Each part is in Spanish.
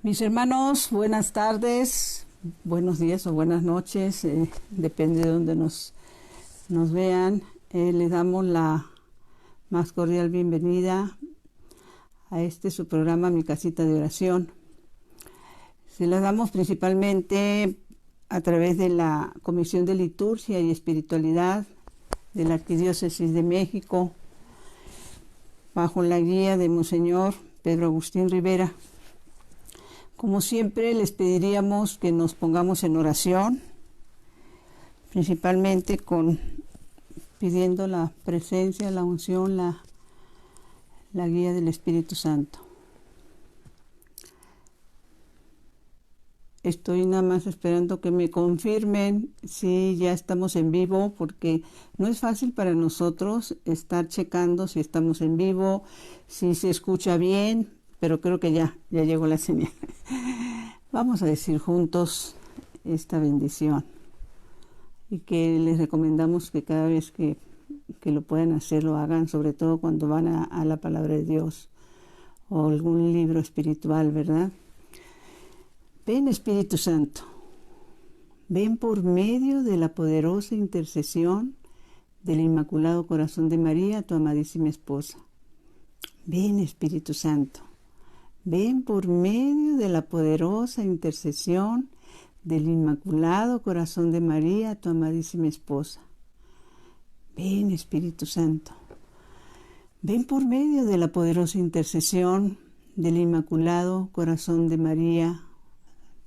Mis hermanos, buenas tardes, buenos días o buenas noches, depende de donde nos vean. Les damos la más cordial bienvenida a su programa, Mi Casita de Oración. Se la damos principalmente a través de la Comisión de Liturgia y Espiritualidad de la Arquidiócesis de México, bajo la guía de Monseñor Pedro Agustín Rivera. Como siempre, les pediríamos que nos pongamos en oración, principalmente pidiendo la presencia, la unción, la guía del Espíritu Santo. Estoy nada más esperando que me confirmen si ya estamos en vivo, porque no es fácil para nosotros estar checando si estamos en vivo, si se escucha bien, pero creo que ya llegó la señal. Vamos a decir juntos esta bendición y que les recomendamos que cada vez que lo puedan hacer, lo hagan, sobre todo cuando van a la palabra de Dios o algún libro espiritual, ¿verdad? Ven, Espíritu Santo, ven por medio de la poderosa intercesión del Inmaculado Corazón de María, tu amadísima esposa. Ven, Espíritu Santo, ven por medio de la poderosa intercesión del Inmaculado Corazón de María, tu amadísima esposa. Ven, Espíritu Santo, ven por medio de la poderosa intercesión del Inmaculado Corazón de María,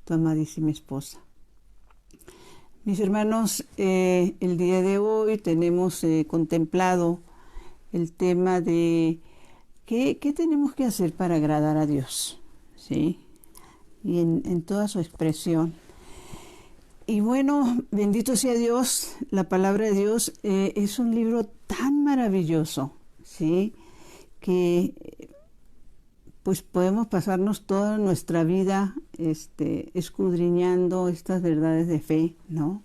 tu amadísima esposa. Mis hermanos, el día de hoy tenemos contemplado el tema de ¿qué tenemos que hacer para agradar a Dios? ¿Sí? Y en toda su expresión. Y bueno, bendito sea Dios, la palabra de Dios es un libro tan maravilloso, ¿sí? Que pues podemos pasarnos toda nuestra vida escudriñando estas verdades de fe, ¿no?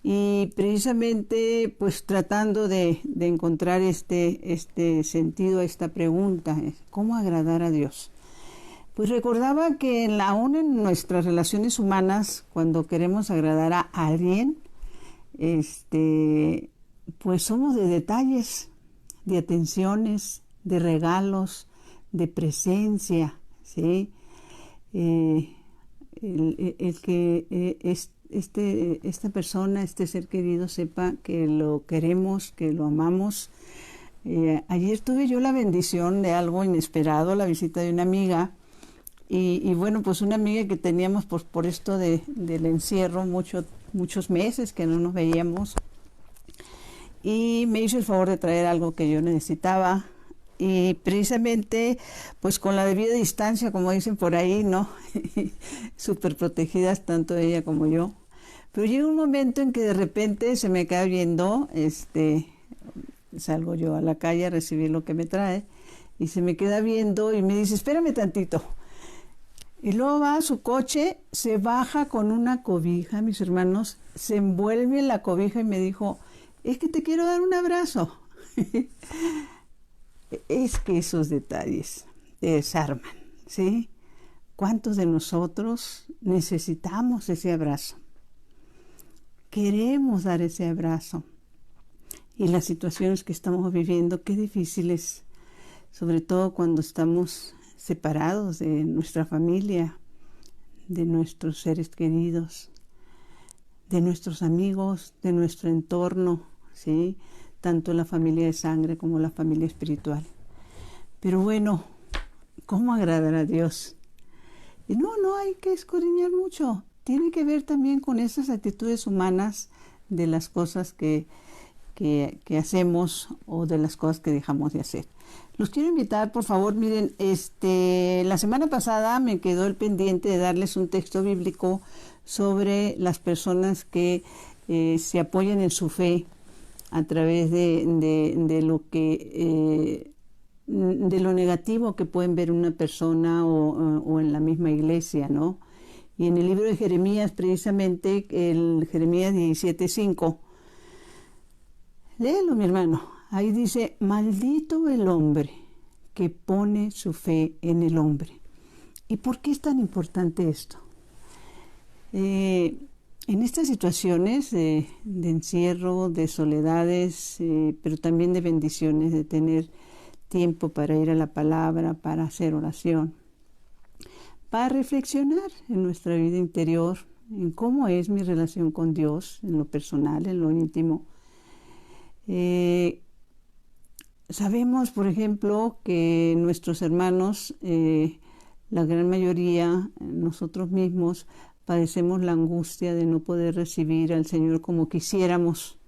Y precisamente pues tratando de encontrar este sentido a esta pregunta, ¿cómo agradar a Dios? Pues recordaba que aún en nuestras relaciones humanas, cuando queremos agradar a alguien, pues somos de detalles, de atenciones, de regalos, de presencia, ¿sí? El que esta persona, este ser querido, sepa que lo queremos, que lo amamos. Ayer tuve yo la bendición de algo inesperado, la visita de una amiga, y bueno, pues una amiga que teníamos por esto del encierro, muchos meses que no nos veíamos, y me hizo el favor de traer algo que yo necesitaba. Y precisamente, pues con la debida distancia, como dicen por ahí, ¿no? Súper protegidas, tanto ella como yo. Pero llega un momento en que de repente se me queda viendo, salgo yo a la calle a recibir lo que me trae, y se me queda viendo y me dice, espérame tantito. Y luego va a su coche, se baja con una cobija, mis hermanos, se envuelve en la cobija y me dijo, es que te quiero dar un abrazo. Es que esos detalles te desarman, ¿sí? ¿Cuántos de nosotros necesitamos ese abrazo? Queremos dar ese abrazo. Y las situaciones que estamos viviendo, qué difíciles, sobre todo cuando estamos separados de nuestra familia, de nuestros seres queridos, de nuestros amigos, de nuestro entorno, ¿sí? Tanto la familia de sangre como la familia espiritual. Pero bueno, ¿cómo agradar a Dios? Y no hay que escudriñar mucho. Tiene que ver también con esas actitudes humanas de las cosas que hacemos o de las cosas que dejamos de hacer. Los quiero invitar, por favor, miren, la semana pasada me quedó el pendiente de darles un texto bíblico sobre las personas que se apoyan en su fe a través de lo negativo que pueden ver una persona o en la misma iglesia, ¿no? Y en el libro de Jeremías, precisamente, el Jeremías 17:5, léelo, mi hermano. Ahí dice, maldito el hombre que pone su fe en el hombre. ¿Y por qué es tan importante esto? En estas situaciones de encierro, de soledades, pero también de bendiciones, de tener tiempo para ir a la palabra, para hacer oración, para reflexionar en nuestra vida interior, en cómo es mi relación con Dios, en lo personal, en lo íntimo. Sabemos, por ejemplo, que nuestros hermanos, la gran mayoría, nosotros mismos, padecemos la angustia de no poder recibir al Señor como quisiéramos,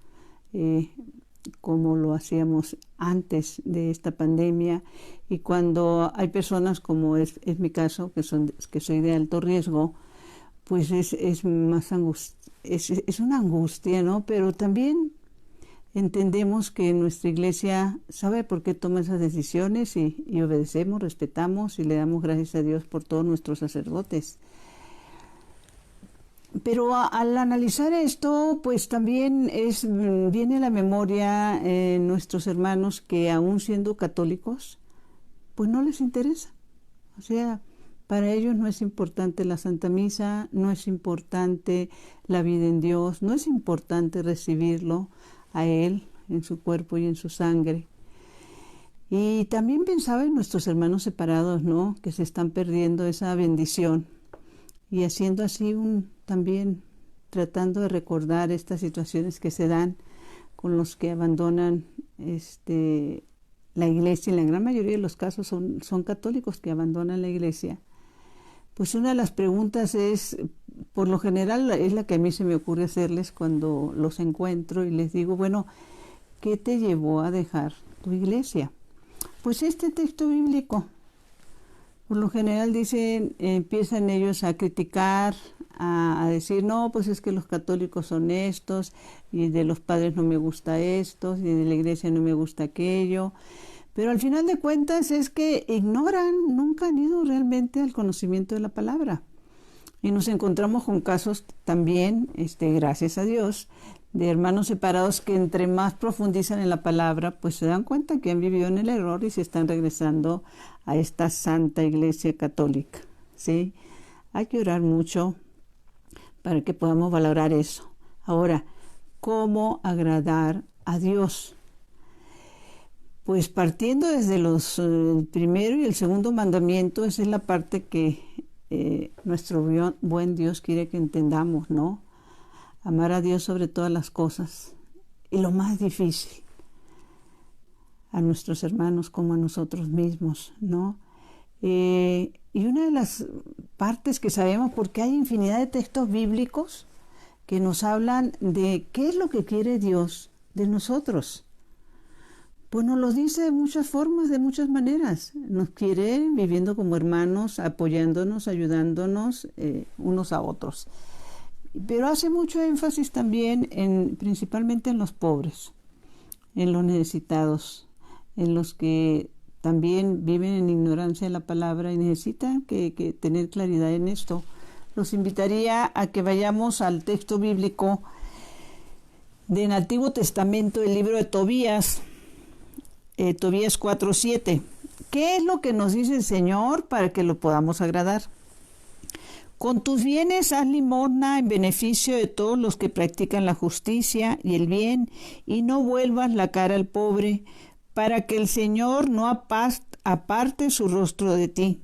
como lo hacíamos antes de esta pandemia. Y cuando hay personas, como es mi caso, que soy de alto riesgo, pues es más es una angustia, ¿no? Pero también entendemos que nuestra iglesia sabe por qué toma esas decisiones y obedecemos, respetamos y le damos gracias a Dios por todos nuestros sacerdotes. Pero al analizar esto, pues también viene a la memoria nuestros hermanos que aún siendo católicos, pues no les interesa. O sea, para ellos no es importante la Santa Misa, no es importante la vida en Dios, no es importante recibirlo a Él en su cuerpo y en su sangre. Y también pensaba en nuestros hermanos separados, ¿no? Que se están perdiendo esa bendición y haciendo así también tratando de recordar estas situaciones que se dan con los que abandonan la iglesia. En la gran mayoría de los casos son católicos que abandonan la iglesia. Pues una de las preguntas es, por lo general es la que a mí se me ocurre hacerles cuando los encuentro y les digo, bueno, ¿qué te llevó a dejar tu iglesia? Pues este texto bíblico. Por lo general empiezan ellos a criticar, a decir, no, pues es que los católicos son estos, y de los padres no me gusta esto, y de la iglesia no me gusta aquello. Pero al final de cuentas es que ignoran, nunca han ido realmente al conocimiento de la palabra. Y nos encontramos con casos también, gracias a Dios, de hermanos separados que entre más profundizan en la palabra, pues se dan cuenta que han vivido en el error y se están regresando a esta santa iglesia católica, ¿sí? Hay que orar mucho para que podamos valorar eso. Ahora, ¿cómo agradar a Dios? Pues partiendo desde el primero y el segundo mandamiento, esa es la parte que nuestro buen Dios quiere que entendamos, ¿no? Amar a Dios sobre todas las cosas. Y lo más difícil, a nuestros hermanos como a nosotros mismos, ¿no? Y una de las partes que sabemos, porque hay infinidad de textos bíblicos que nos hablan de qué es lo que quiere Dios de nosotros. Pues nos lo dice de muchas formas, de muchas maneras. Nos quiere viviendo como hermanos, apoyándonos, ayudándonos unos a otros. Pero hace mucho énfasis también principalmente en los pobres, en los necesitados, en los que también viven en ignorancia de la palabra y necesitan que tener claridad en esto. Los invitaría a que vayamos al texto bíblico del Antiguo Testamento, el libro de Tobías, Tobías 4:7. ¿Qué es lo que nos dice el Señor para que lo podamos agradar? Con tus bienes haz limosna en beneficio de todos los que practican la justicia y el bien, y no vuelvas la cara al pobre, para que el Señor no aparte su rostro de ti.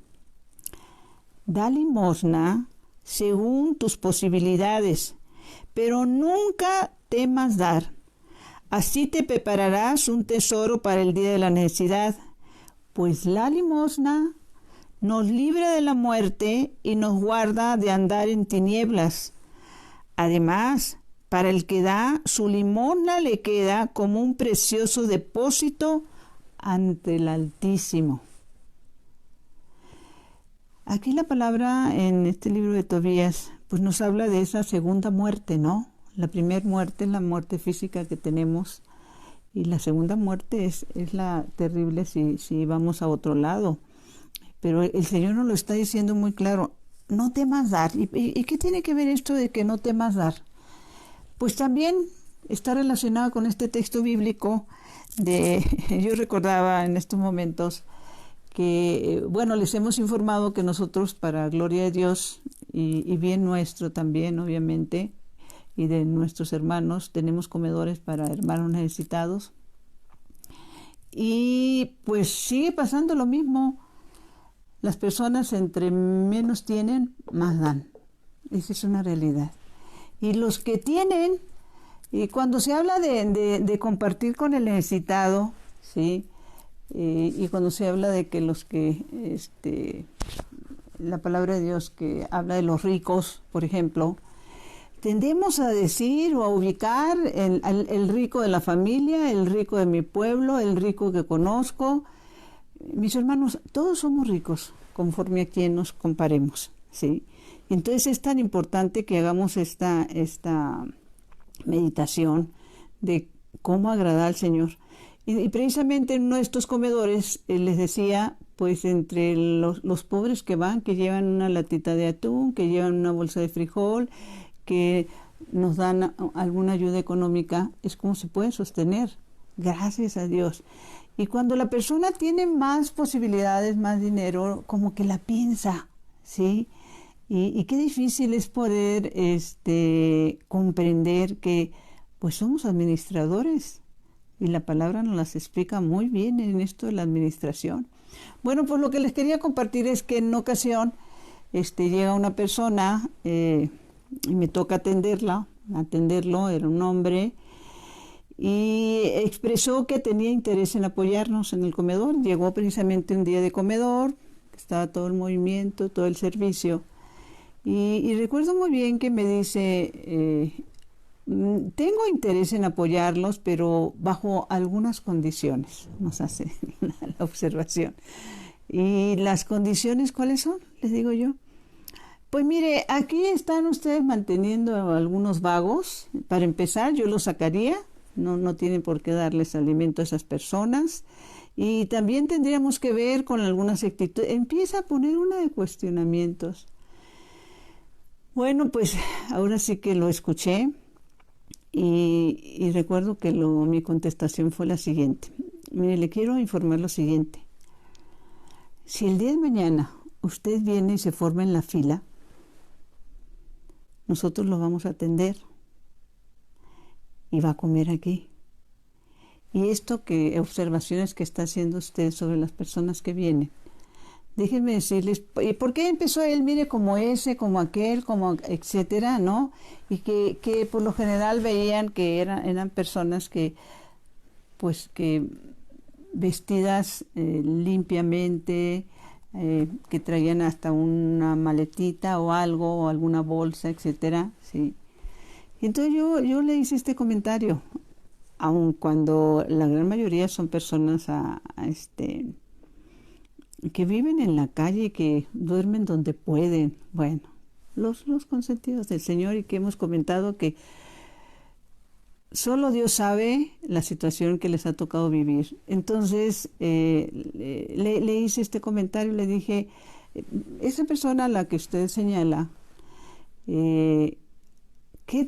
Da limosna según tus posibilidades, pero nunca temas dar. Así te prepararás un tesoro para el día de la necesidad, pues la limosna nos libra de la muerte y nos guarda de andar en tinieblas. Además, para el que da, su limosna le queda como un precioso depósito ante el Altísimo. Aquí la palabra en este libro de Tobías, pues nos habla de esa segunda muerte, ¿no? La primera muerte es la muerte física que tenemos y la segunda muerte es la terrible si vamos a otro lado. Pero el Señor nos lo está diciendo muy claro, no temas dar. ¿Y qué tiene que ver esto de que no temas dar? Pues también está relacionado con este texto bíblico yo recordaba en estos momentos bueno, les hemos informado que nosotros, para gloria de Dios y bien nuestro también, obviamente, y de nuestros hermanos, tenemos comedores para hermanos necesitados. Y pues sigue pasando lo mismo. Las personas entre menos tienen, más dan. Esa es una realidad. Y los que tienen, y cuando se habla de compartir con el necesitado, ¿sí? Y cuando se habla de que la palabra de Dios que habla de los ricos, por ejemplo, tendemos a decir o a ubicar el rico de la familia, el rico de mi pueblo, el rico que conozco. Mis hermanos, todos somos ricos conforme a quien nos comparemos, ¿sí? Entonces es tan importante que hagamos esta meditación de cómo agradar al Señor. Y precisamente en uno de estos comedores les decía, pues entre los pobres que van, que llevan una latita de atún, que llevan una bolsa de frijol, que nos dan alguna ayuda económica, es como se puede sostener, gracias a Dios. Y cuando la persona tiene más posibilidades, más dinero, como que la piensa, ¿sí? Y qué difícil es poder comprender que pues somos administradores, y la palabra nos las explica muy bien en esto de la administración. Bueno, pues lo que les quería compartir es que en ocasión llega una persona y me toca atenderlo, era un hombre, y expresó que tenía interés en apoyarnos en el comedor. Llegó precisamente un día de comedor, estaba todo el movimiento, todo el servicio, y recuerdo muy bien que me dice, tengo interés en apoyarlos, pero bajo algunas condiciones, nos hace la observación. ¿Y las condiciones cuáles son? Les digo yo. Pues mire, aquí están ustedes manteniendo a algunos vagos. Para empezar, yo los sacaría. No tienen por qué darles alimento a esas personas. Y también tendríamos que ver con algunas actitudes. Empieza a poner una de cuestionamientos. Bueno, pues ahora sí que lo escuché y recuerdo que mi contestación fue la siguiente. Mire, le quiero informar lo siguiente. Si el día de mañana usted viene y se forma en la fila, nosotros lo vamos a atender y va a comer aquí. Y observaciones que está haciendo usted sobre las personas que vienen, déjenme decirles, ¿y por qué empezó él? Mire, como ese, como aquel, como etcétera, ¿no? Y que por lo general veían que eran personas que vestidas limpiamente, que traían hasta una maletita o algo, o alguna bolsa, etcétera, ¿sí? Y entonces yo le hice este comentario, aun cuando la gran mayoría son personas que viven en la calle, que duermen donde pueden, bueno, los consentidos del Señor, y que hemos comentado que solo Dios sabe la situación que les ha tocado vivir. Entonces le hice este comentario, le dije, esa persona a la que usted señala, ¿qué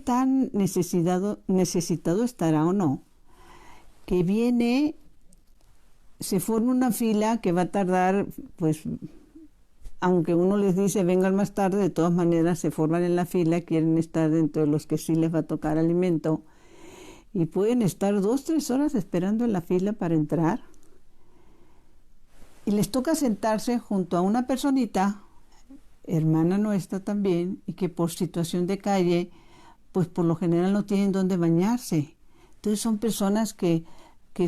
tan necesitado estará o no? Que viene, se forma una fila que va a tardar, pues, aunque uno les dice vengan más tarde, de todas maneras se forman en la fila, quieren estar dentro de los que sí les va a tocar alimento, y pueden estar 2-3 horas esperando en la fila para entrar, y les toca sentarse junto a una personita, hermana nuestra también, y que por situación de calle, pues por lo general no tienen dónde bañarse. Entonces son personas que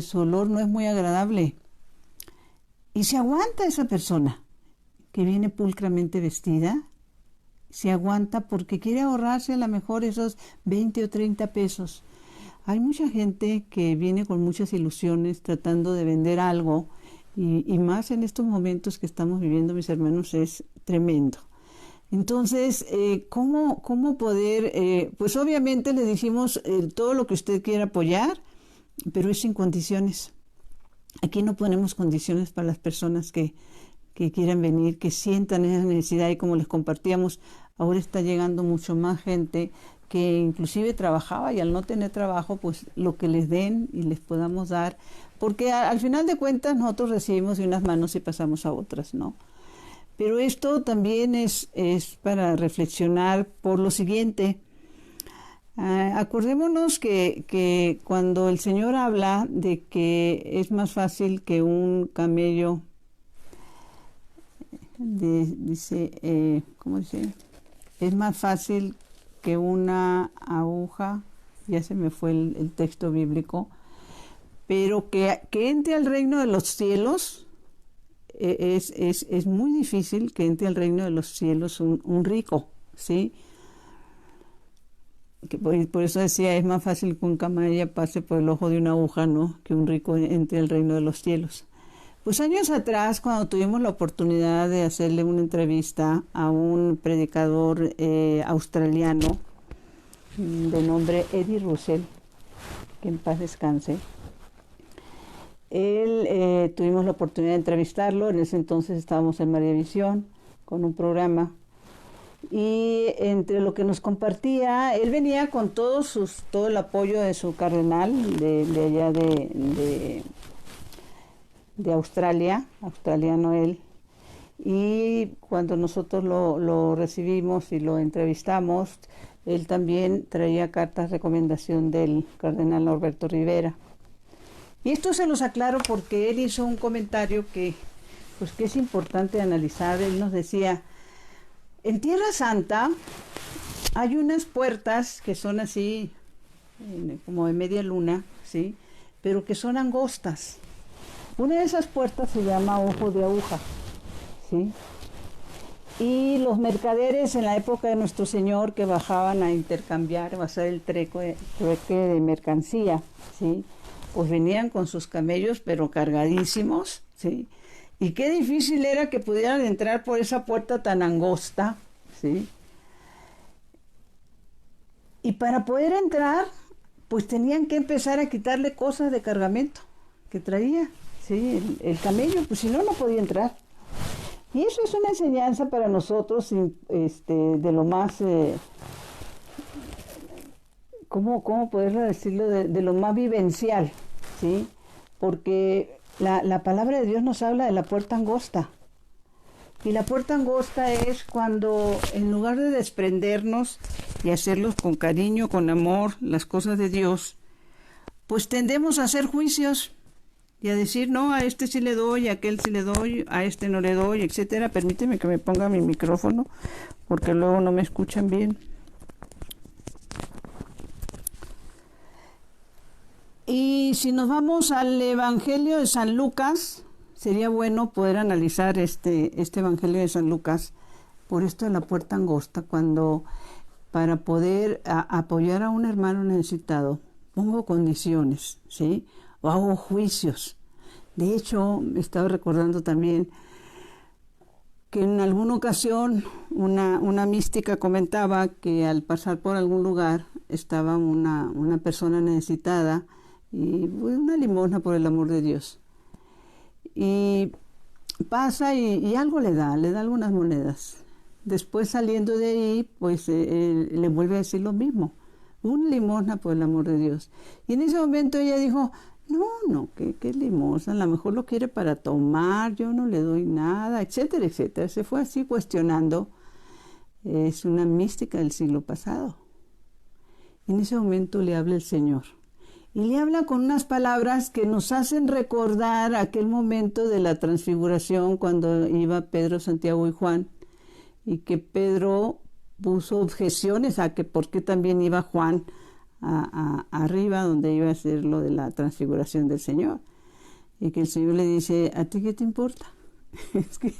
su olor no es muy agradable. Y se aguanta esa persona que viene pulcramente vestida, se aguanta porque quiere ahorrarse a lo mejor esos 20 o 30 pesos. Hay mucha gente que viene con muchas ilusiones tratando de vender algo, y más en estos momentos que estamos viviendo, mis hermanos, es tremendo. Entonces, ¿cómo poder? Pues obviamente le dijimos todo lo que usted quiera apoyar, pero es sin condiciones. Aquí no ponemos condiciones para las personas que quieran venir, que sientan esa necesidad, y como les compartíamos, ahora está llegando mucho más gente que inclusive trabajaba y al no tener trabajo, pues lo que les den y les podamos dar, porque al final de cuentas nosotros recibimos de unas manos y pasamos a otras, ¿no? Pero esto también es para reflexionar por lo siguiente. Acordémonos que cuando el Señor habla de que es más fácil que un camello, dice, ¿cómo dice? Es más fácil que una aguja, ya se me fue el texto bíblico, pero que entre al reino de los cielos, es muy difícil que entre al reino de los cielos un rico, ¿sí? Que por eso decía, es más fácil que un camello pase por el ojo de una aguja, ¿no? Que un rico entre al reino de los cielos. Pues años atrás, cuando tuvimos la oportunidad de hacerle una entrevista a un predicador australiano de nombre Eddie Russell, que en paz descanse, tuvimos la oportunidad de entrevistarlo. En ese entonces estábamos en María Visión con un programa, y entre lo que nos compartía, él venía con todo el apoyo de su cardenal de allá de Australia, australiano él, y cuando nosotros lo recibimos y lo entrevistamos, él también traía cartas de recomendación del cardenal Norberto Rivera. Y esto se los aclaro porque él hizo un comentario que es importante analizar. Él nos decía, en Tierra Santa hay unas puertas que son así, como de media luna, ¿sí? Pero que son angostas. Una de esas puertas se llama Ojo de Aguja, ¿sí? Y los mercaderes en la época de Nuestro Señor que bajaban a intercambiar, a hacer el trueque de mercancía, ¿sí? Pues venían con sus camellos, pero cargadísimos, ¿sí? Y qué difícil era que pudieran entrar por esa puerta tan angosta, ¿sí? Y para poder entrar, pues tenían que empezar a quitarle cosas de cargamento que traía, ¿sí? El camello, pues si no, no podía entrar. Y eso es una enseñanza para nosotros de lo más, ¿cómo poder decirlo? De lo más vivencial, ¿sí? Porque la palabra de Dios nos habla de la puerta angosta. Y la puerta angosta es cuando, en lugar de desprendernos y hacerlos con cariño, con amor, las cosas de Dios, pues tendemos a hacer juicios y a decir, no, a este sí le doy, a aquel sí le doy, a este no le doy, etcétera. Permíteme que me ponga mi micrófono, porque luego no me escuchan bien. Y si nos vamos al Evangelio de San Lucas, sería bueno poder analizar este Evangelio de San Lucas por esto de la puerta angosta, cuando para poder apoyar a un hermano necesitado, pongo condiciones, ¿sí? O hago juicios. De hecho, estaba recordando también que en alguna ocasión una mística comentaba que al pasar por algún lugar estaba una persona necesitada y una limosna, por el amor de Dios. Y pasa y algo le da algunas monedas. Después, saliendo de ahí, pues le vuelve a decir lo mismo, una limosna, por el amor de Dios. Y en ese momento ella dijo, no, ¿qué limosna? A lo mejor lo quiere para tomar, yo no le doy nada, etcétera, etcétera. Se fue así cuestionando. Es una mística del siglo pasado. Y en ese momento le habla el Señor. Y le habla con unas palabras que nos hacen recordar aquel momento de la transfiguración, cuando iba Pedro, Santiago y Juan, y que Pedro puso objeciones a que por qué también iba Juan arriba, donde iba a ser lo de la transfiguración del Señor. Y que el Señor le dice, ¿a ti qué te importa? Es que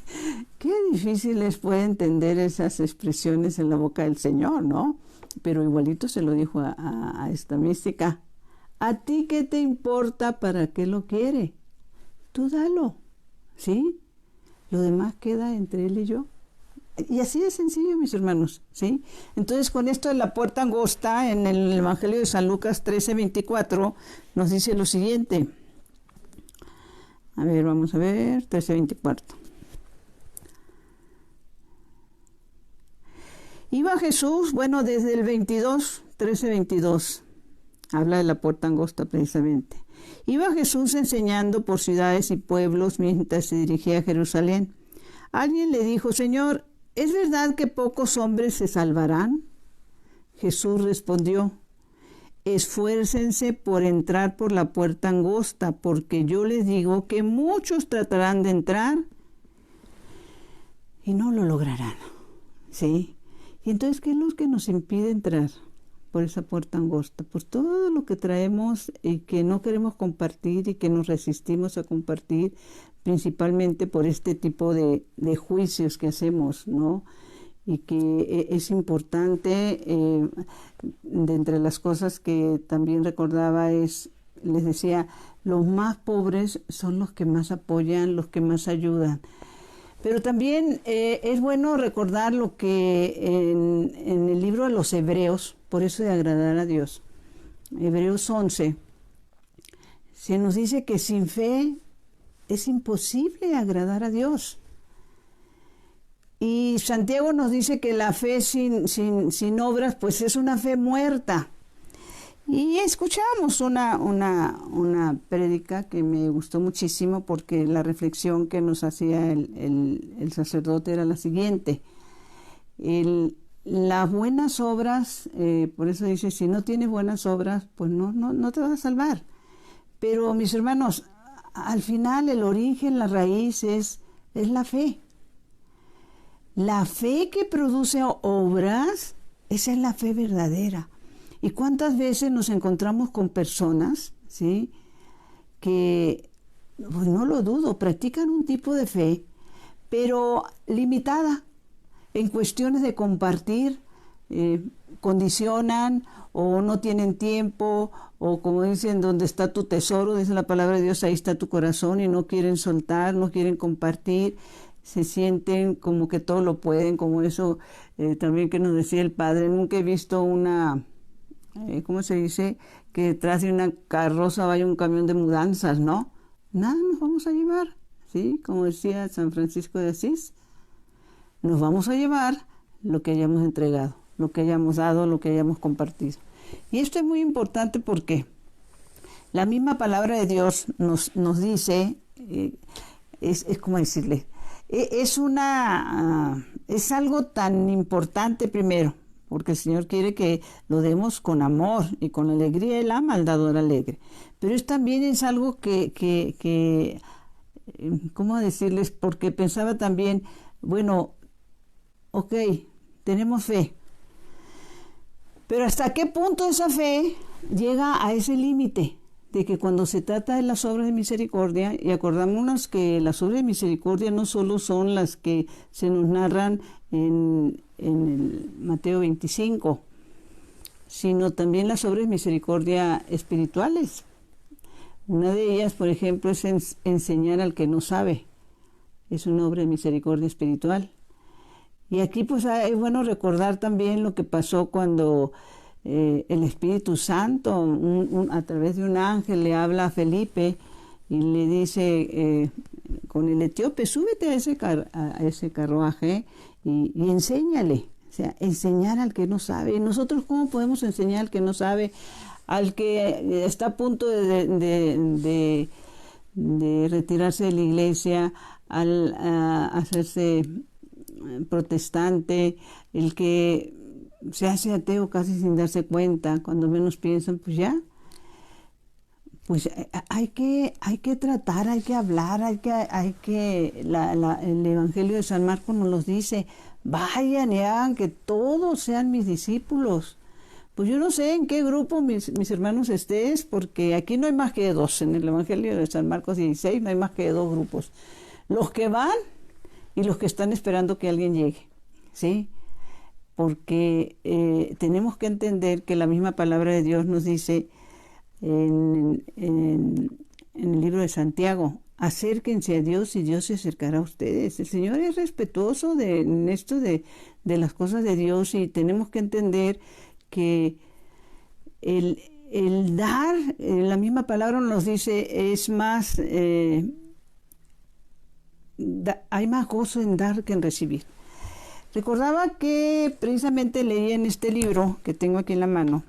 qué difícil es poder entender esas expresiones en la boca del Señor, ¿no? Pero igualito se lo dijo a esta mística. ¿A ti qué te importa? ¿Para qué lo quiere? Tú dalo, ¿sí? Lo demás queda entre él y yo. Y así de sencillo, mis hermanos, ¿sí? Entonces, con esto de la puerta angosta, en el Evangelio de San Lucas 13:24, nos dice lo siguiente. A ver, vamos a ver, 13:24. Iba Jesús, bueno, desde el 13:22, habla de la puerta angosta precisamente. Iba Jesús enseñando por ciudades y pueblos mientras se dirigía a Jerusalén. Alguien le dijo: Señor, ¿es verdad que pocos hombres se salvarán? Jesús respondió: esfuércense por entrar por la puerta angosta, porque yo les digo que muchos tratarán de entrar y no lo lograrán. ¿Sí? Y entonces, ¿qué es lo que nos impide entrar por esa puerta angosta? Pues todo lo que traemos y que no queremos compartir y que nos resistimos a compartir, principalmente por este tipo de juicios que hacemos, ¿no? Y que es importante, de entre las cosas que también recordaba les decía, los más pobres son los que más apoyan, los que más ayudan. Pero también es bueno recordar lo que en el libro de los Hebreos, por eso de agradar a Dios, Hebreos 11, se nos dice que sin fe es imposible agradar a Dios. Y Santiago nos dice que la fe sin obras, pues es una fe muerta. Y escuchamos una prédica que me gustó muchísimo, porque la reflexión que nos hacía el sacerdote era la siguiente. Las buenas obras, por eso dice, si no tienes buenas obras, pues no te vas a salvar. Pero mis hermanos, al final el origen, la raíz es la fe. La fe que produce obras, esa es la fe verdadera. ¿Y cuántas veces nos encontramos con personas, ¿sí?, que, pues no lo dudo, practican un tipo de fe, pero limitada en cuestiones de compartir, condicionan o no tienen tiempo, o como dicen, donde está tu tesoro, dice la palabra de Dios, ahí está tu corazón, y no quieren soltar, no quieren compartir, se sienten como que todo lo pueden, como eso también que nos decía el padre. Nunca he visto ¿cómo se dice?, que detrás de una carroza vaya un camión de mudanzas, ¿no? Nada nos vamos a llevar, ¿sí? Como decía San Francisco de Asís, nos vamos a llevar lo que hayamos entregado, lo que hayamos dado, lo que hayamos compartido. Y esto es muy importante porque la misma palabra de Dios nos dice, es como decirle, es algo tan importante primero, porque el Señor quiere que lo demos con amor y con alegría. Él ama al dador alegre. Pero también es algo que ¿cómo decirles? Porque pensaba también, bueno, ok, tenemos fe, pero ¿hasta qué punto esa fe llega a ese límite? De que cuando se trata de las obras de misericordia, y acordámonos que las obras de misericordia no solo son las que se nos narran en el Mateo 25, sino también las obras de misericordia espirituales. Una de ellas, por ejemplo, es enseñar al que no sabe. Es una obra de misericordia espiritual. Y aquí pues es bueno recordar también lo que pasó cuando el Espíritu Santo, a través de un ángel, le habla a Felipe y le dice con el etíope: súbete a ese carruaje y enséñale. O sea, enseñar al que no sabe. ¿Y nosotros cómo podemos enseñar al que no sabe? Al que está a punto de retirarse de la iglesia, al hacerse protestante, el que se hace ateo casi sin darse cuenta, cuando menos piensan, pues ya. Pues hay que tratar, hay que hablar, el Evangelio de San Marcos nos los dice: vayan y hagan que todos sean mis discípulos. Pues yo no sé en qué grupo, mis hermanos, estés, porque aquí no hay más que dos. En el Evangelio de San Marcos 16 no hay más que dos grupos: los que van y los que están esperando que alguien llegue, ¿sí? Porque tenemos que entender que la misma palabra de Dios nos dice en el libro de Santiago: acérquense a Dios y Dios se acercará a ustedes. El Señor es respetuoso en esto de las cosas de Dios, y tenemos que entender que el dar, la misma palabra nos dice, es más, hay más gozo en dar que en recibir. Recordaba que precisamente leí en este libro que tengo aquí en la mano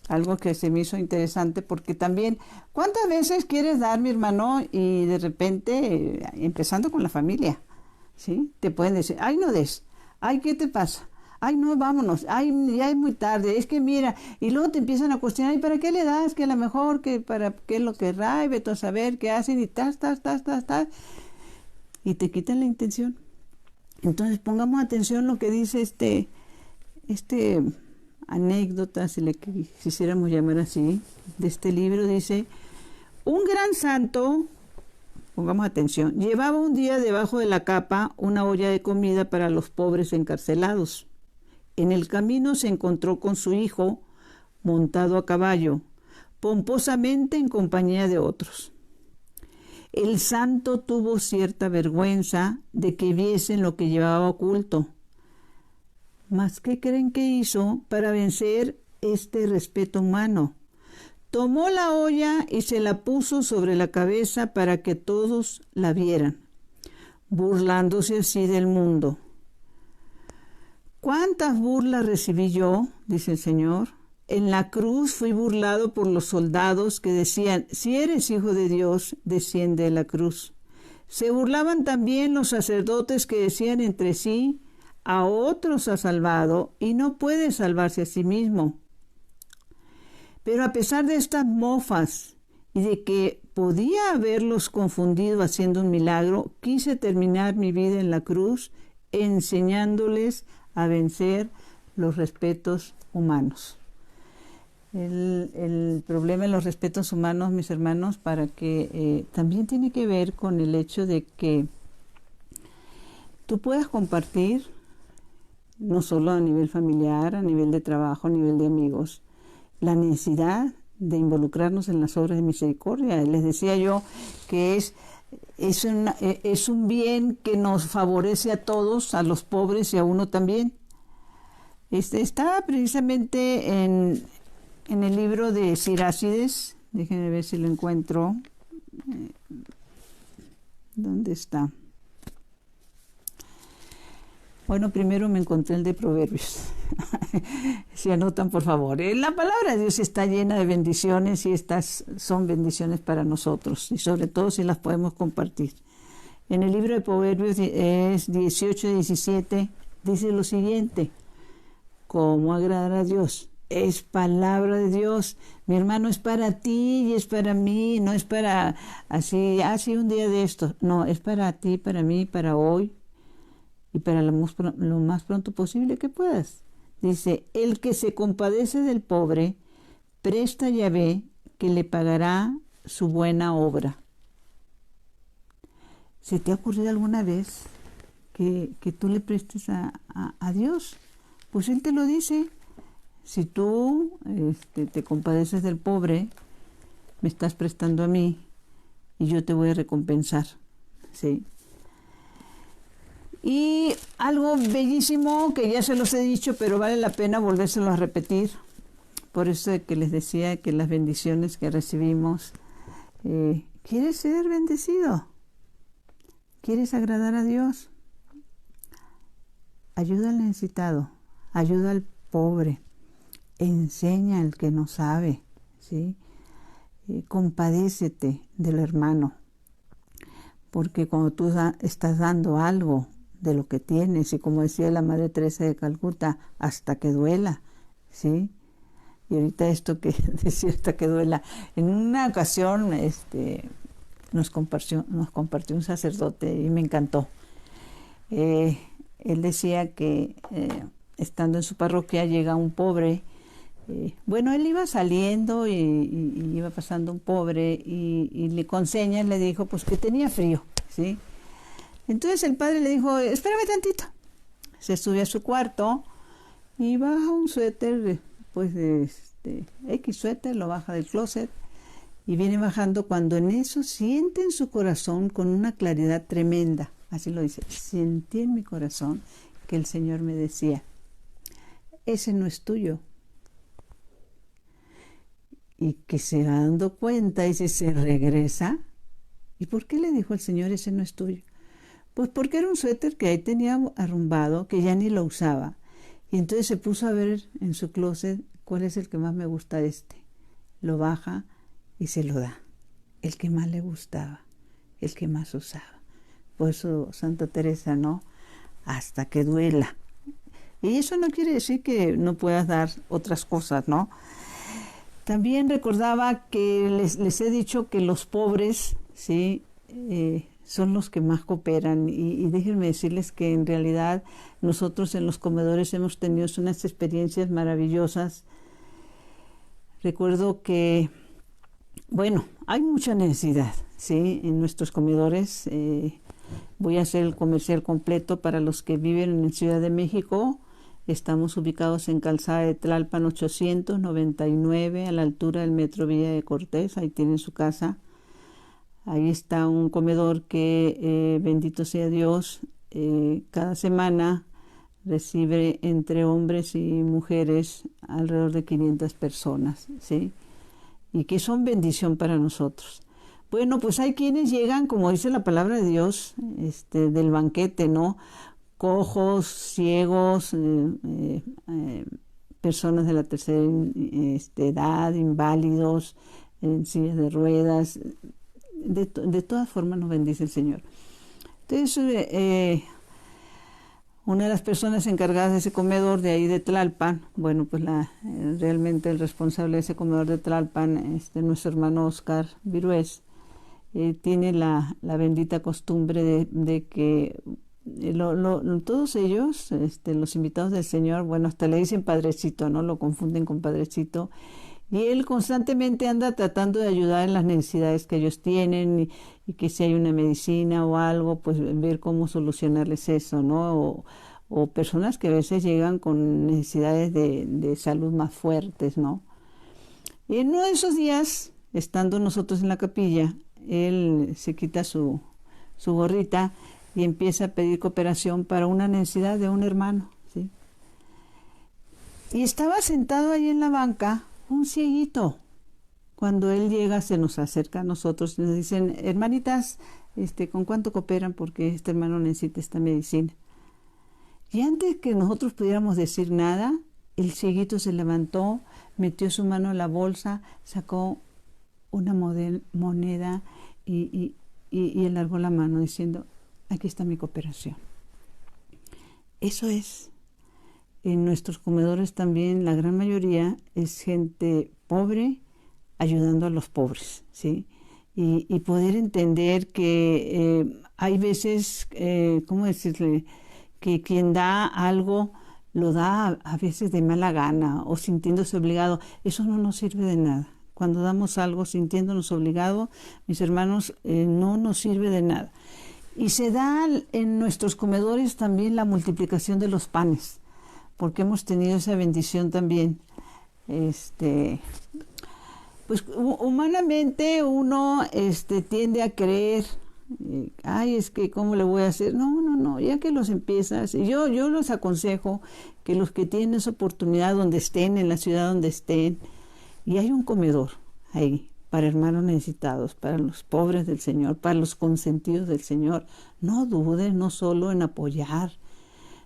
algo que se me hizo interesante, porque también, ¿cuántas veces quieres dar, mi hermano? Y de repente, empezando con la familia, ¿sí? Te pueden decir, ay, no des, ay, ¿qué te pasa? Ay, no, vámonos, ay, ya es muy tarde, es que mira, y luego te empiezan a cuestionar, ¿y para qué le das? Que a lo mejor, que para qué lo querrá, y vete a saber qué hacen, y tas, y te quitan la intención. Entonces, pongamos atención a lo que dice este anécdota, si le quisiéramos llamar así, de este libro. Dice: un gran santo, pongamos atención, llevaba un día debajo de la capa una olla de comida para los pobres encarcelados. En el camino se encontró con su hijo montado a caballo, pomposamente en compañía de otros. El santo tuvo cierta vergüenza de que viesen lo que llevaba oculto. ¿Mas qué creen que hizo para vencer este respeto humano? Tomó la olla y se la puso sobre la cabeza para que todos la vieran, burlándose así del mundo. ¿Cuántas burlas recibí yo?, dice el Señor. En la cruz fui burlado por los soldados que decían: si eres hijo de Dios, desciende de la cruz. Se burlaban también los sacerdotes que decían entre sí: a otros ha salvado y no puede salvarse a sí mismo. Pero a pesar de estas mofas y de que podía haberlos confundido haciendo un milagro, quise terminar mi vida en la cruz enseñándoles a vencer los respetos humanos. El problema de los respetos humanos, mis hermanos, para que también tiene que ver con el hecho de que tú puedas compartir, no solo a nivel familiar, a nivel de trabajo, a nivel de amigos, la necesidad de involucrarnos en las obras de misericordia. Les decía yo que es un bien que nos favorece a todos, a los pobres y a uno también. Está precisamente en el libro de Sirácides. Déjenme ver si lo encuentro. ¿Dónde está? Bueno, primero me encontré el de Proverbios. Si anotan, por favor. La palabra de Dios está llena de bendiciones y estas son bendiciones para nosotros, y sobre todo si las podemos compartir. En el libro de Proverbios es 18-17, dice lo siguiente: ¿cómo agradar a Dios? Es palabra de Dios. Mi hermano, es para ti y es para mí, no es para así un día de esto. No, es para ti, para mí, para hoy y para lo más pronto posible que puedas. Dice: el que se compadece del pobre, presta y ve que le pagará su buena obra. ¿Se te ha ocurrido alguna vez que tú le prestes a Dios? Pues Él te lo dice. Si tú te compadeces del pobre, me estás prestando a mí y yo te voy a recompensar, ¿sí? Y algo bellísimo que ya se los he dicho, pero vale la pena volvérselo a repetir. Por eso que les decía que las bendiciones que recibimos, ¿quieres ser bendecido? ¿Quieres agradar a Dios? Ayuda al necesitado, ayuda al pobre, enseña al que no sabe, ¿sí? Compadécete del hermano, porque cuando tú estás dando algo de lo que tienes, y como decía la Madre Teresa de Calcuta, hasta que duela, ¿sí? Y ahorita esto que decía hasta que duela, en una ocasión nos compartió un sacerdote y me encantó. Él decía que estando en su parroquia llega un pobre. Él iba saliendo y iba pasando un pobre y con señas le dijo pues que tenía frío, ¿sí? Entonces el padre le dijo: espérame tantito. Se sube a su cuarto y baja un suéter, pues X suéter, lo baja del closet y viene bajando, cuando en eso siente en su corazón con una claridad tremenda, así lo dice: sentí en mi corazón que el Señor me decía: ese no es tuyo. Y que se va dando cuenta y se regresa. ¿Y por qué le dijo el Señor: ese no es tuyo? Pues porque era un suéter que ahí tenía arrumbado, que ya ni lo usaba. Y entonces se puso a ver en su closet cuál es el que más me gusta este. Lo baja y se lo da. El que más le gustaba, el que más usaba. Por eso Santa Teresa, ¿no? Hasta que duela. Y eso no quiere decir que no puedas dar otras cosas, ¿no? También recordaba que les he dicho que los pobres, ¿sí? Son los que más cooperan y déjenme decirles que en realidad nosotros en los comedores hemos tenido unas experiencias maravillosas. Recuerdo que, bueno, hay mucha necesidad, ¿sí? En nuestros comedores. Voy a hacer el comercial completo para los que viven en Ciudad de México. Estamos ubicados en Calzada de Tlalpan 899, a la altura del Metro Villa de Cortés. Ahí tienen su casa. Ahí está un comedor que, bendito sea Dios, cada semana recibe entre hombres y mujeres alrededor de 500 personas, ¿sí? Y que son bendición para nosotros. Bueno, pues hay quienes llegan, como dice la palabra de Dios, del banquete, ¿no? Cojos, ciegos, personas de la tercera edad, inválidos, en sillas de ruedas. De todas formas nos bendice el Señor. Entonces, una de las personas encargadas de ese comedor de ahí de Tlalpan, bueno, pues realmente el responsable de ese comedor de Tlalpan, nuestro hermano Oscar Virués, tiene la bendita costumbre de que todos ellos, los invitados del Señor, bueno, hasta le dicen padrecito, ¿no? Lo confunden con padrecito. Y él constantemente anda tratando de ayudar en las necesidades que ellos tienen y que si hay una medicina o algo, pues ver cómo solucionarles eso, ¿no? O personas que a veces llegan con necesidades de salud más fuertes, ¿no? Y en uno de esos días, estando nosotros en la capilla, él se quita su gorrita y empieza a pedir cooperación para una necesidad de un hermano, ¿sí? Y estaba sentado ahí en la banca un cieguito. Cuando él llega, se nos acerca a nosotros y nos dicen, hermanitas, ¿con cuánto cooperan? Porque este hermano necesita esta medicina. Y antes que nosotros pudiéramos decir nada, el cieguito se levantó, metió su mano en la bolsa, sacó una moneda y alargó la mano diciendo, aquí está mi cooperación. Eso es. En nuestros comedores también la gran mayoría es gente pobre ayudando a los pobres, ¿sí? Y poder entender que hay veces, ¿cómo decirle? Que quien da algo lo da a veces de mala gana o sintiéndose obligado. Eso no nos sirve de nada. Cuando damos algo sintiéndonos obligados, mis hermanos, no nos sirve de nada. Y se da en nuestros comedores también la multiplicación de los panes, porque hemos tenido esa bendición también. Pues humanamente uno tiende a creer, ay, es que ¿cómo le voy a hacer? No, ya que los empiezas, y yo los aconsejo que los que tienen esa oportunidad donde estén, en la ciudad donde estén, y hay un comedor ahí para hermanos necesitados, para los pobres del Señor, para los consentidos del Señor, no duden no solo en apoyar,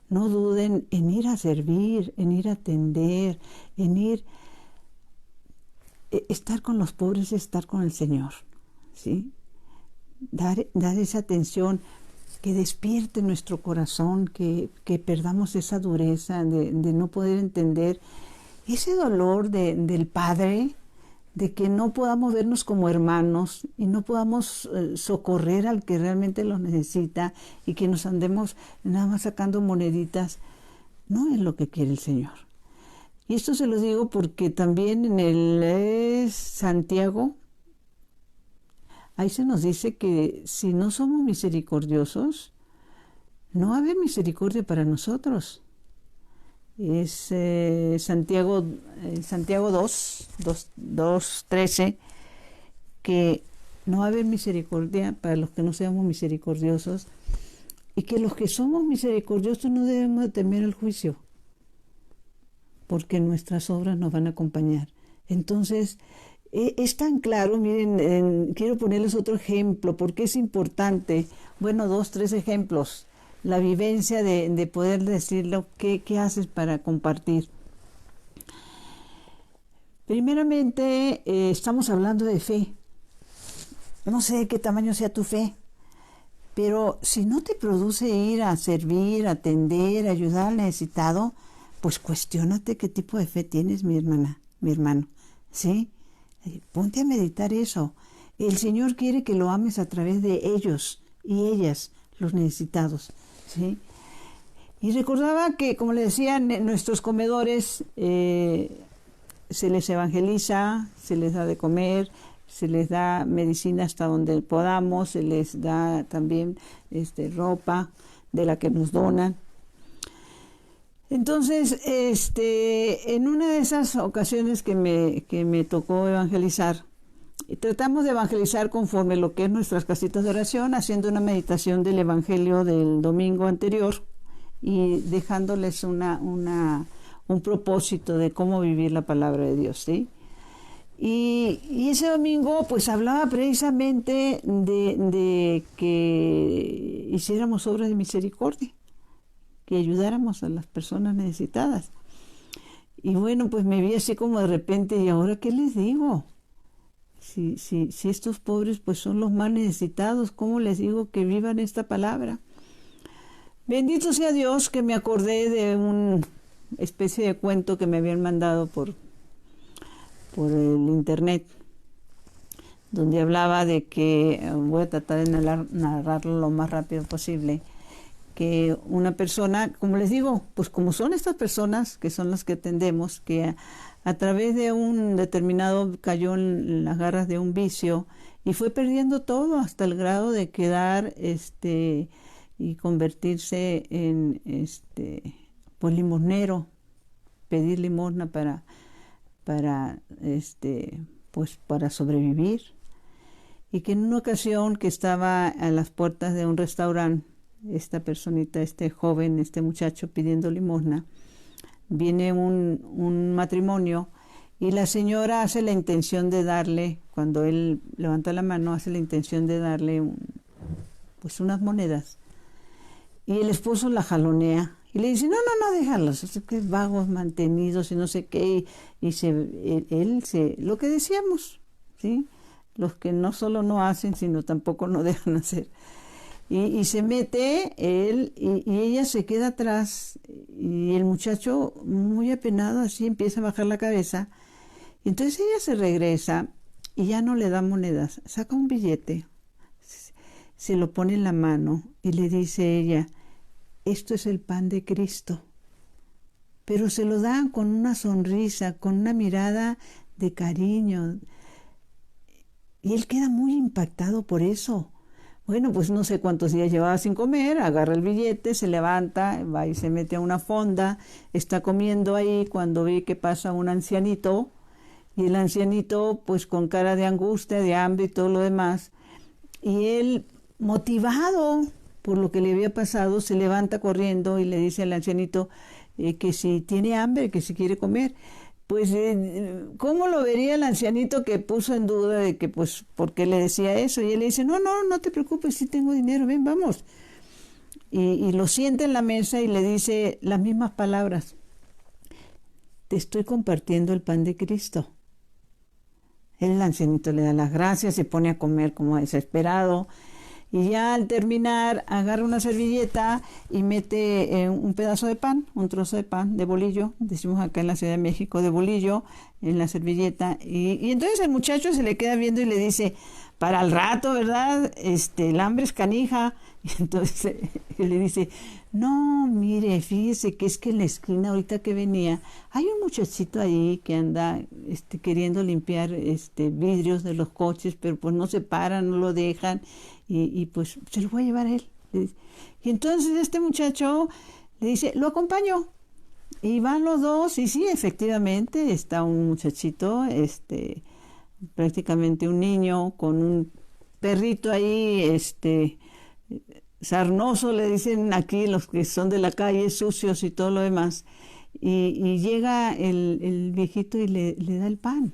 no duden en ir a servir, en ir a atender, en ir. Estar con los pobres es estar con el Señor, ¿sí? Dar esa atención, que despierte nuestro corazón, que perdamos esa dureza de no poder entender ese dolor del Padre, de que no podamos vernos como hermanos y no podamos socorrer al que realmente lo necesita y que nos andemos nada más sacando moneditas. No es lo que quiere el Señor. Y esto se lo digo porque también en el Santiago, ahí se nos dice que si no somos misericordiosos, no va a haber misericordia para nosotros. Es Santiago 2:13, que no va a haber misericordia para los que no seamos misericordiosos y que los que somos misericordiosos no debemos de temer el juicio, porque nuestras obras nos van a acompañar. Entonces, Es tan claro, miren, quiero ponerles otro ejemplo, porque es importante, bueno, 2, 3 ejemplos, la vivencia de poder decirlo, ¿qué haces para compartir? Primeramente, estamos hablando de fe. No sé de qué tamaño sea tu fe, pero si no te produce ir a servir, a atender, a ayudar al necesitado, pues cuestiónate qué tipo de fe tienes, mi hermana, mi hermano, ¿sí? Ponte a meditar eso. El Señor quiere que lo ames a través de ellos y ellas, los necesitados, ¿sí? Y recordaba que, como le decían, en nuestros comedores se les evangeliza, se les da de comer, se les da medicina hasta donde podamos, se les da también ropa de la que nos donan. Entonces, en una de esas ocasiones que me tocó evangelizar, tratamos de evangelizar conforme lo que es nuestras casitas de oración, haciendo una meditación del evangelio del domingo anterior y dejándoles un propósito de cómo vivir la palabra de Dios, ¿sí? Y ese domingo pues hablaba precisamente de que hiciéramos obras de misericordia, que ayudáramos a las personas necesitadas. Y bueno, pues me vi así como de repente, ¿y ahora qué les digo? Si estos pobres pues son los más necesitados, ¿cómo les digo que vivan esta palabra? Bendito sea Dios que me acordé de una especie de cuento que me habían mandado por el internet, donde hablaba de que, voy a tratar de narrarlo lo más rápido posible, que una persona, como les digo, pues como son estas personas que son las que atendemos, que a través de un determinado cayó en las garras de un vicio y fue perdiendo todo hasta el grado de quedar y convertirse en pues limosnero, pedir limosna para pues para sobrevivir. Y que en una ocasión que estaba a las puertas de un restaurante, esta personita, este joven, este muchacho pidiendo limosna, viene un matrimonio y la señora hace la intención de darle, cuando él levanta la mano, hace la intención de darle pues unas monedas. Y el esposo la jalonea y le dice, no, déjalos, que vagos mantenidos y no sé qué. Y lo que decíamos, ¿sí? Los que no solo no hacen, sino tampoco no dejan hacer. Y se mete él y ella se queda atrás y el muchacho muy apenado así empieza a bajar la cabeza. Y entonces ella se regresa y ya no le da monedas, saca un billete, se lo pone en la mano y le dice ella, esto es el pan de Cristo. Pero se lo dan con una sonrisa, con una mirada de cariño. Y él queda muy impactado por eso. Bueno, pues no sé cuántos días llevaba sin comer, agarra el billete, se levanta, va y se mete a una fonda, está comiendo ahí cuando ve que pasa un ancianito, y el ancianito pues con cara de angustia, de hambre y todo lo demás, y él motivado por lo que le había pasado, se levanta corriendo y le dice al ancianito que si tiene hambre, que si quiere comer. Pues, ¿cómo lo vería el ancianito que puso en duda de que, pues, por qué le decía eso? Y él le dice, no te preocupes, sí tengo dinero, ven, vamos. Y lo sienta en la mesa y le dice las mismas palabras. Te estoy compartiendo el pan de Cristo. El ancianito le da las gracias, se pone a comer como desesperado. Y ya al terminar, agarra una servilleta y mete un pedazo de pan, un trozo de pan, de bolillo, decimos acá en la Ciudad de México, de bolillo, en la servilleta. Y entonces el muchacho se le queda viendo y le dice, para el rato, ¿verdad? El hambre es canija. Y entonces él le dice, no, mire, fíjese que es que en la esquina, ahorita que venía, hay un muchachito ahí que anda queriendo limpiar vidrios de los coches, pero pues no se paran, no lo dejan. Y pues se lo voy a llevar a él. Y entonces este muchacho le dice, lo acompaño. Y van los dos, y sí, efectivamente, está un muchachito, prácticamente un niño, con un perrito ahí, sarnoso, le dicen aquí los que son de la calle, sucios y todo lo demás. Y llega el viejito y le da el pan.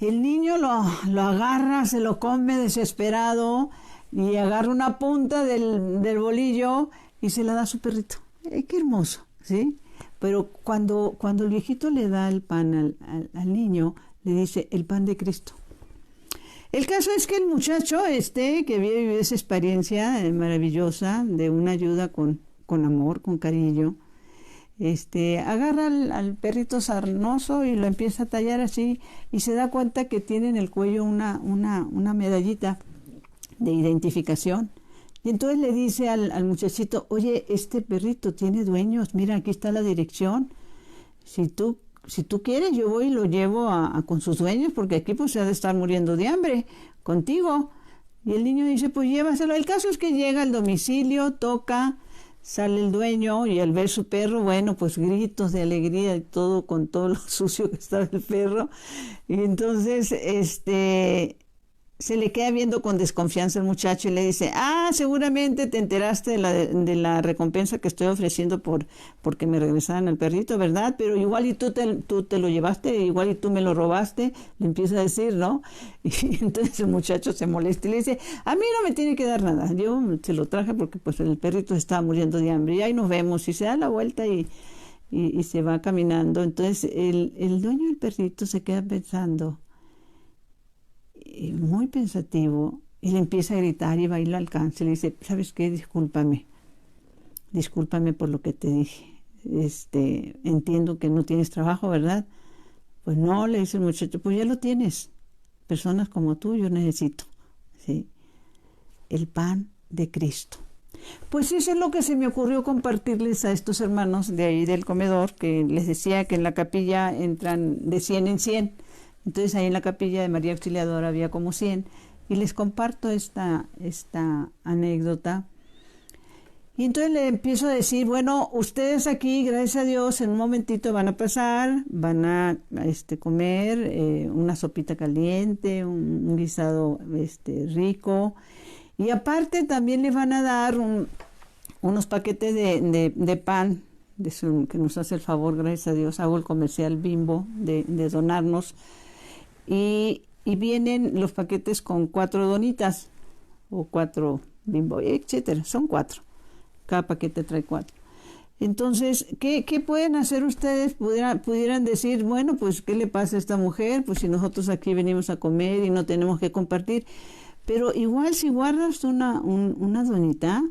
El niño lo agarra, se lo come desesperado y agarra una punta del bolillo y se la da a su perrito. Qué hermoso, ¿sí? Pero cuando el viejito le da el pan al niño, le dice, el pan de Cristo. El caso es que el muchacho que había vivido esa experiencia maravillosa de una ayuda con amor, con cariño, agarra al perrito sarnoso y lo empieza a tallar así y se da cuenta que tiene en el cuello una medallita de identificación. Y entonces le dice al muchachito, oye, este perrito tiene dueños, mira, aquí está la dirección. Si tú quieres, yo voy y lo llevo con sus dueños, porque aquí pues se ha de estar muriendo de hambre contigo. Y el niño dice, pues llévaselo. El caso es que llega al domicilio, toca, sale el dueño y al ver su perro, bueno, pues gritos de alegría y todo, con todo lo sucio que estaba el perro. Y entonces, se le queda viendo con desconfianza el muchacho y le dice, seguramente te enteraste de la recompensa que estoy ofreciendo porque me regresaran al perrito, ¿verdad? Pero igual y tú te lo llevaste, igual y tú me lo robaste, le empieza a decir, ¿no? Y entonces el muchacho se molesta y le dice, a mí no me tiene que dar nada, yo se lo traje porque pues el perrito estaba muriendo de hambre y ahí nos vemos. Y se da la vuelta y se va caminando. Entonces el dueño del perrito se queda pensando, muy pensativo, y le empieza a gritar y va y lo alcanza y le dice, ¿sabes qué? Discúlpame por lo que te dije. Entiendo que no tienes trabajo, ¿verdad? Pues no, le dice el muchacho, pues ya lo tienes. Personas como tú yo necesito, ¿sí? El pan de Cristo. Pues eso es lo que se me ocurrió compartirles a estos hermanos de ahí del comedor, que les decía que en la capilla entran de 100 en 100. Entonces ahí en la capilla de María Auxiliadora había como 100 y les comparto esta anécdota. Y entonces le empiezo a decir, bueno, ustedes aquí, gracias a Dios, en un momentito van a pasar, van a comer una sopita caliente, un guisado rico, y aparte también les van a dar unos paquetes de pan, que nos hace el favor, gracias a Dios, hago el comercial Bimbo de donarnos. Y vienen los paquetes con 4 donitas o 4 Bimbo, etcétera. Son 4. Cada paquete trae 4. Entonces, ¿qué pueden hacer ustedes? Pudieran decir, bueno, pues, ¿qué le pasa a esta mujer? Pues si nosotros aquí venimos a comer y no tenemos que compartir. Pero igual si guardas una donita,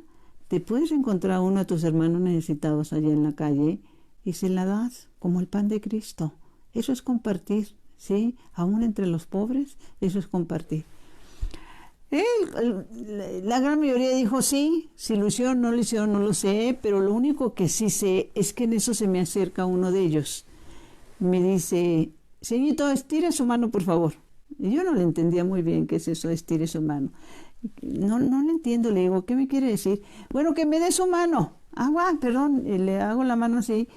te puedes encontrar uno de tus hermanos necesitados allá en la calle y se la das como el pan de Cristo. Eso es compartir. ¿Sí? Aún entre los pobres, eso es compartir. La gran mayoría dijo sí, si lo hicieron, no lo hicieron, no lo sé, pero lo único que sí sé es que en eso se me acerca uno de ellos. Me dice, señorito, estire su mano, por favor. Y yo no le entendía muy bien qué es eso, estire su mano. No le entiendo, le digo, ¿qué me quiere decir? Bueno, que me dé su mano. Perdón, y le hago la mano así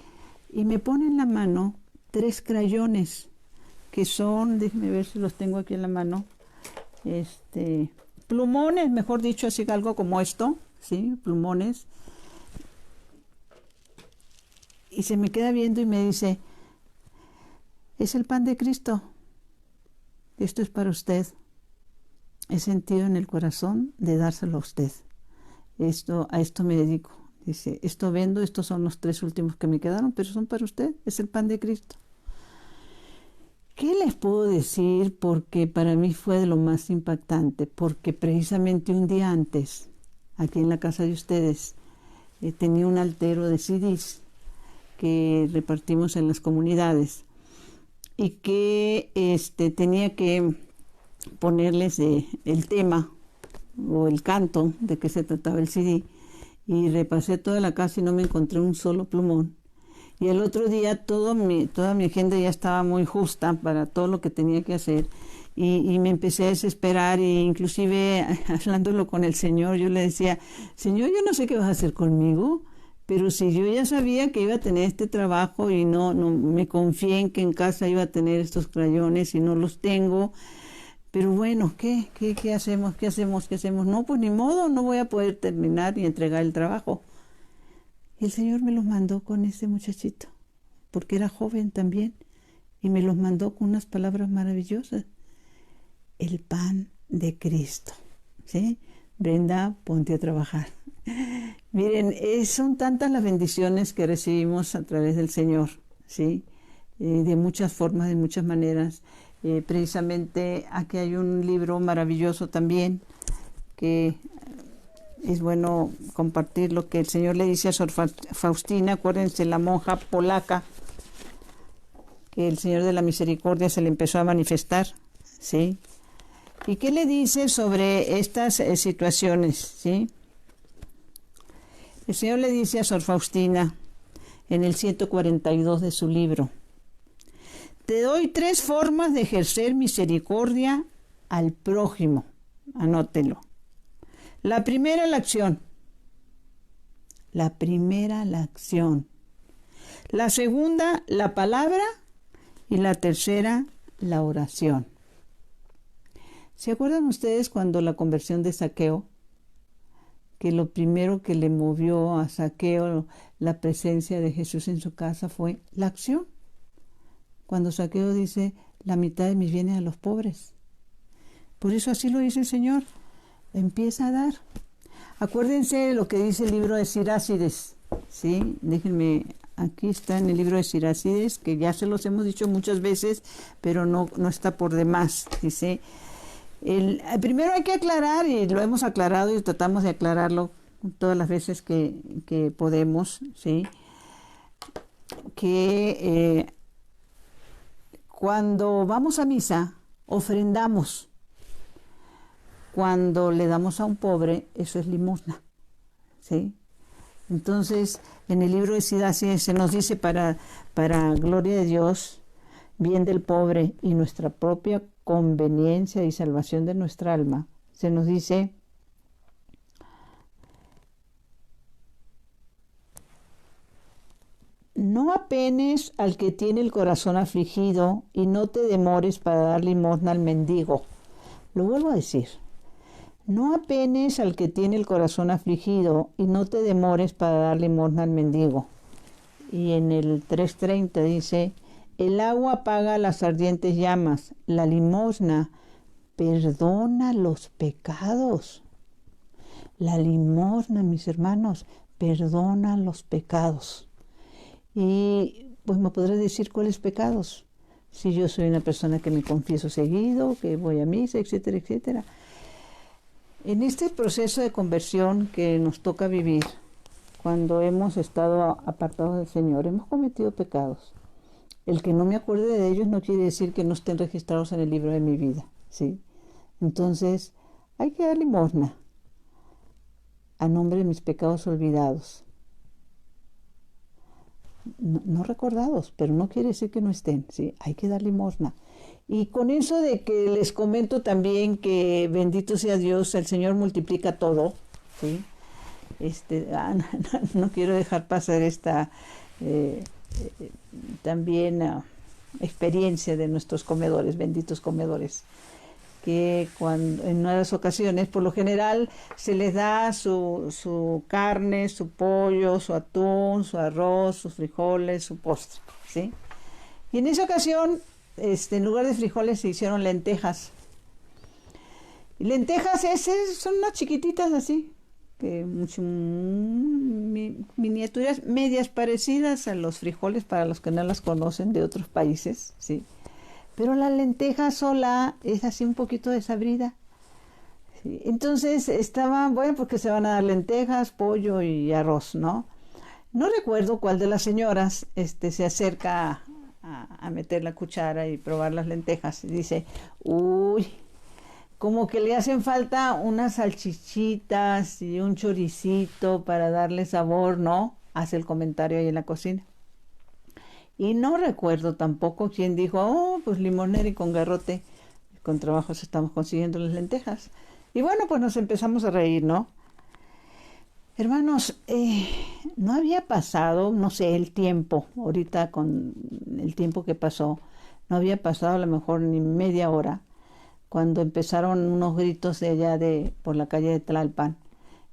y me pone en la mano 3 crayones. Que son, déjenme ver si los tengo aquí en la mano, plumones, mejor dicho, así algo como esto, ¿sí? Plumones. Y se me queda viendo y me dice, es el pan de Cristo, esto es para usted. He sentido en el corazón de dárselo a usted. A esto me dedico. Dice, esto vendo, estos son los 3 últimos que me quedaron, pero son para usted, es el pan de Cristo. ¿Qué les puedo decir? Porque para mí fue de lo más impactante, porque precisamente un día antes, aquí en la casa de ustedes, tenía un altero de CDs que repartimos en las comunidades y que tenía que ponerles el tema o el canto de qué se trataba el CD, y repasé toda la casa y no me encontré un solo plumón. Y el otro día toda mi agenda ya estaba muy justa para todo lo que tenía que hacer y me empecé a desesperar, e inclusive hablándolo con el Señor, yo le decía, Señor, yo no sé qué vas a hacer conmigo, pero si yo ya sabía que iba a tener este trabajo y no me confié en que en casa iba a tener estos crayones y no los tengo, pero bueno, ¿qué hacemos? ¿Qué hacemos? No, pues ni modo, no voy a poder terminar ni entregar el trabajo. Y el Señor me los mandó con ese muchachito, porque era joven también, y me los mandó con unas palabras maravillosas. el pan de Cristo. ¿Sí? Brenda, ponte a trabajar. Miren, son tantas las bendiciones que recibimos a través del Señor, ¿sí? De muchas formas, de muchas maneras. Precisamente aquí hay un libro maravilloso también que es bueno compartir lo que el Señor le dice a Sor Faustina. Acuérdense, la monja polaca, que el Señor de la Misericordia se le empezó a manifestar, ¿sí? ¿Y qué le dice sobre estas situaciones, sí? El Señor le dice a Sor Faustina en el 142 de su libro: te doy 3 formas de ejercer misericordia al prójimo. Anótelo. La primera, la acción. La primera, la acción. La segunda, la palabra. Y la tercera, la oración. ¿Se acuerdan ustedes cuando la conversión de Zaqueo? Que lo primero que le movió a Zaqueo la presencia de Jesús en su casa fue la acción. Cuando Zaqueo dice, la mitad de mis bienes a los pobres. Por eso así lo dice el Señor. Empieza a dar. Acuérdense lo que dice el libro de Sirácides, ¿sí? Déjenme, aquí está en el libro de Sirácides, que ya se los hemos dicho muchas veces, pero no está por demás. Dice, primero hay que aclarar, y lo hemos aclarado y tratamos de aclararlo todas las veces que podemos, ¿sí? Que cuando vamos a misa, ofrendamos. Cuando le damos a un pobre, eso es limosna, ¿sí? Entonces, en el libro de Sirácides se nos dice, para gloria de Dios, bien del pobre y nuestra propia conveniencia y salvación de nuestra alma, se nos dice: no apenes al que tiene el corazón afligido y no te demores para dar limosna al mendigo. Lo vuelvo a decir. No apenes al que tiene el corazón afligido y no te demores para dar limosna al mendigo. Y en el 3:30 dice: el agua apaga las ardientes llamas, la limosna perdona los pecados. La limosna, mis hermanos, perdona los pecados. Y pues me podrás decir, ¿cuáles pecados? Si yo soy una persona que me confieso seguido, que voy a misa, etcétera, etcétera. En este proceso de conversión que nos toca vivir, cuando hemos estado apartados del Señor, hemos cometido pecados. El que no me acuerde de ellos no quiere decir que no estén registrados en el libro de mi vida, ¿sí? Entonces, hay que dar limosna a nombre de mis pecados olvidados. No recordados, pero no quiere decir que no estén, ¿sí? Hay que dar limosna. Y con eso de que les comento también que bendito sea Dios, el Señor multiplica todo, ¿sí? No quiero dejar pasar esta también experiencia de nuestros comedores, benditos comedores, que cuando en unas ocasiones, por lo general, se les da su carne, su pollo, su atún, su arroz, sus frijoles, su postre, ¿sí? Y en esa ocasión, en lugar de frijoles se hicieron lentejas. Y lentejas son unas chiquititas así, miniaturas medias parecidas a los frijoles para los que no las conocen de otros países, ¿sí? Pero la lenteja sola es así un poquito desabrida. ¿Sí? Entonces estaban, bueno, porque se van a dar lentejas, pollo y arroz, ¿no? No recuerdo cuál de las señoras se acerca a meter la cuchara y probar las lentejas. Y dice, uy, como que le hacen falta unas salchichitas y un choricito para darle sabor, ¿no? Hace el comentario ahí en la cocina. Y no recuerdo tampoco quién dijo, oh, pues limonera y con garrote, con trabajos estamos consiguiendo las lentejas. Y bueno, pues nos empezamos a reír, ¿no? Hermanos, no había pasado, no sé, el tiempo, ahorita con el tiempo que pasó, no había pasado a lo mejor ni media hora, cuando empezaron unos gritos de allá por la calle de Tlalpan.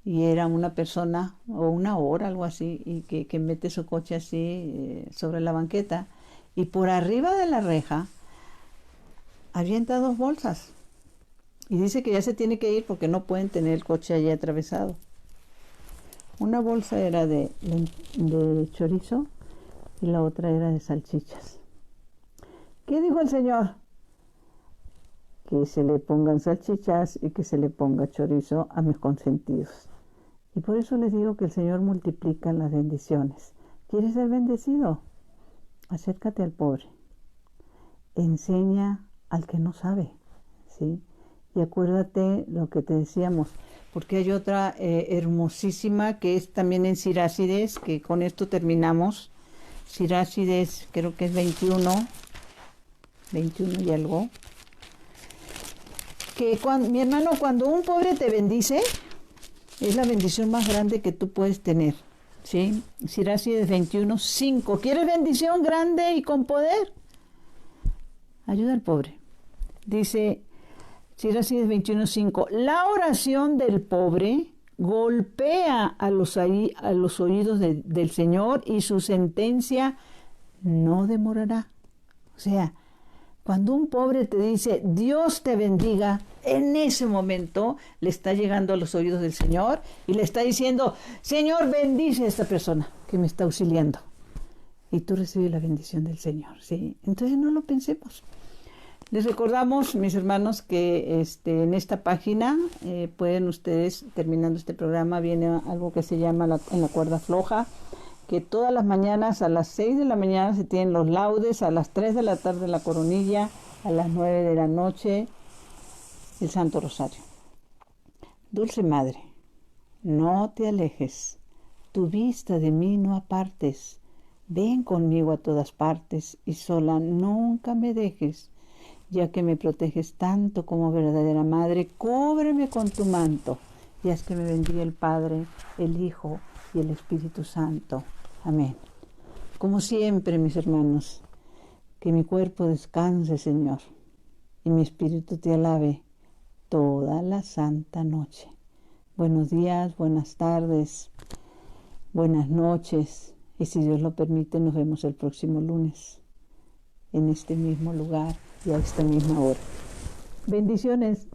Y era una persona, o una hora, algo así, y que mete su coche así sobre la banqueta. Y por arriba de la reja avienta 2 bolsas. Y dice que ya se tiene que ir porque no pueden tener el coche allí atravesado. Una bolsa era de chorizo y la otra era de salchichas. ¿Qué dijo el Señor? Que se le pongan salchichas y que se le ponga chorizo a mis consentidos. Y por eso les digo que el Señor multiplica las bendiciones. ¿Quieres ser bendecido? Acércate al pobre. Enseña al que no sabe, ¿sí? Y acuérdate lo que te decíamos, porque hay otra hermosísima que es también en Sirácides, que con esto terminamos. Sirácides, creo que es 21 y algo. Que mi hermano, cuando un pobre te bendice, es la bendición más grande que tú puedes tener, ¿sí? Sirácides 21:5. ¿Quieres bendición grande y con poder? Ayuda al pobre. Dice Sirácides 21:5. La oración del pobre golpea a los oídos del Señor y su sentencia no demorará. O sea, cuando un pobre te dice, Dios te bendiga, en ese momento le está llegando a los oídos del Señor y le está diciendo, Señor, bendice a esta persona que me está auxiliando. Y tú recibes la bendición del Señor, ¿sí? Entonces no lo pensemos. Les recordamos, mis hermanos, que en esta página pueden ustedes, terminando este programa, viene algo que se llama en la cuerda floja, que todas las mañanas a las 6 de la mañana se tienen los laudes, a las 3 de la tarde la coronilla, a las 9 de la noche el Santo Rosario. Dulce Madre, no te alejes, tu vista de mí no apartes, ven conmigo a todas partes y sola nunca me dejes, ya que me proteges tanto como verdadera Madre, cúbreme con tu manto y haz que me bendiga el Padre, el Hijo y el Espíritu Santo. Amén. Como siempre, mis hermanos, que mi cuerpo descanse, Señor, y mi espíritu te alabe toda la santa noche. Buenos días, buenas tardes, buenas noches, y si Dios lo permite, nos vemos el próximo lunes, en este mismo lugar y a esta misma hora. Bendiciones.